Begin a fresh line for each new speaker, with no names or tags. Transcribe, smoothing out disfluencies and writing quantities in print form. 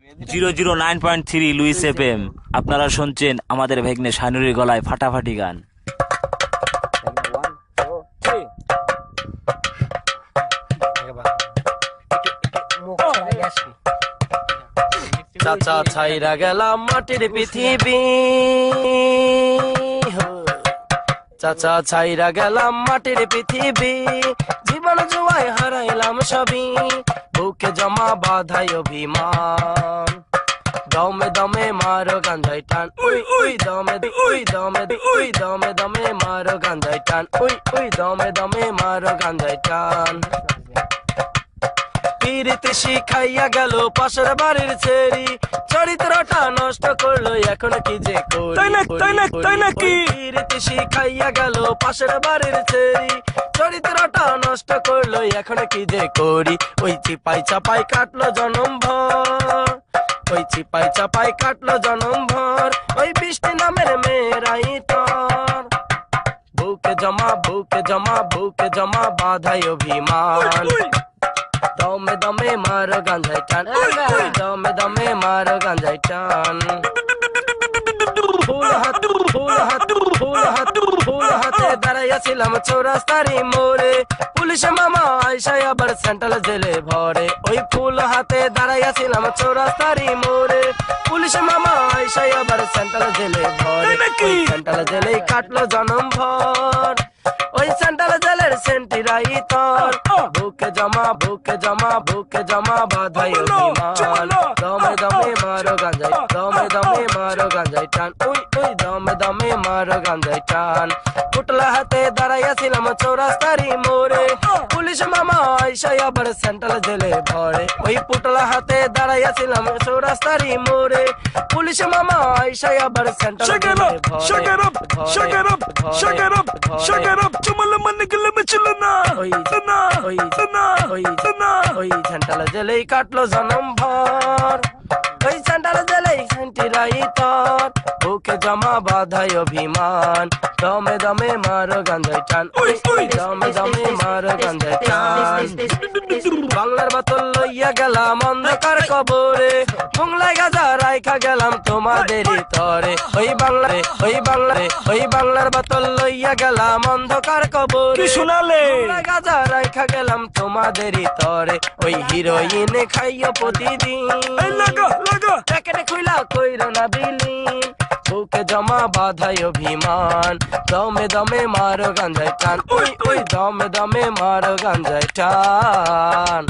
009.3 Luis FM. আপনারা শুনছেন আমাদের ভেগ্নে শানুরির গলায় ফাটাফাটি গান।
চাচা ছাইরা গেলাম মাটির পৃথিবী, চাচা ছাইরা গেলাম মাটির পৃথিবী, জীবন জুয়ায় হারাইলাম সবই, বুকে জমা বাধাই অভিমান, দমে দমে মারো গাঞ্জাই টান, উই উই দমে উই দমে উই দমে দমে মারো গাঞ্জাই টান, উই উই দমে দমে মারো গাঞ্জাই টান। পিরিতি শিখাইয়া গেল পাশের বাড়ির ছেড়ি, চরিত্রটা নষ্ট করলো এখন কি যে করি। পিরিতি শিখাইয়া গেল পাশের বাড়ির ছেড়ি, চরিত্রটা নষ্ট করলো এখন কি যে করি। ওই চিপাই চাপাই কাটলো জনম ভর, ওই চিপাই চাপাই কাটলো জনম ভর, ওই বৃষ্টি নামের মেয়েরাই তোর, বুকে জমা বুকে জমা বুকে জমা বাধাই অভিমান, দমে দমে মারো গাঞ্জাই টান, দমে দমে মারো গাঞ্জাই টান। ফুল হাত ফুল হাত ফুল হাত ফুল হাতে দাঁড়াইয়াছিলাম চৌরাস্তারি মোড়ে, পুলিশ মামা আইসাই আবার সেন্ট্রাল জেলে ভরে। ওই ফুল হাতে দাঁড়াইয়াছিলাম চৌরাস্তারি মোড়ে, পুলিশ মামা আইসাই আবার সেন্ট্রাল জেলে ভরে। সেন্ট্রাল জেলেই কাটলো জনম ভর, ওই সেন্ট্রাল জেলের সেন্টিরাই তোর, বুকে জমা বুকে জমা বুকে জমা বাধাই অভিমান, দমে দমে মারো গাঞ্জাই, দমে দমে মারো গাঞ্জাই টান, উই উই দমে দমে মারো গাঞ্জাই টান। পুটলা হাতে দাঁড়াইয়াছিলাম চৌরাস্তারি মোড়ে, পুলিশ মামা আইসাই আবার সেন্ট্রাল জেলে ভরে। ওই পুটলা হাতে দাঁড়াইয়াছিলাম চৌরাস্তারি মোড়ে, পুলিশ মামা আইসাই আবার সেন্ট্রাল জেলে সেন্ট্রাল জেলেই কাটলো জনম ভর, ওই সেন্ট্রাল জেলেই সেন্টিরাই তোর, বুকে জমা বাধাই অভিমান, দমে দমে মারো গাঞ্জাই টান, দমে দমে মারো গাঞ্জাই টান। বাংলার বোতল লইয়া গেলাম অন্ধকার কবরে, বাংলায় গাজা রাইখা গেলাম তোমাদেরই তরে। ওই বাংলায় ওই বাংলায় ওই বাংলার বোতল লইয়া গেলাম অন্ধকার কবরে, শোনালে গাজা রাইখা গেলাম তোমাদেরই তরে। ওই হিরোইন খাইও প্রতিদিন, প্যাকেটে খুইলা কইরো না বিলীন, বুকে জমা বাধাই অভিমান, দমে দমে মারো গাঞ্জাই টান, উই উই দমে দমে মারো গাঞ্জাই টান।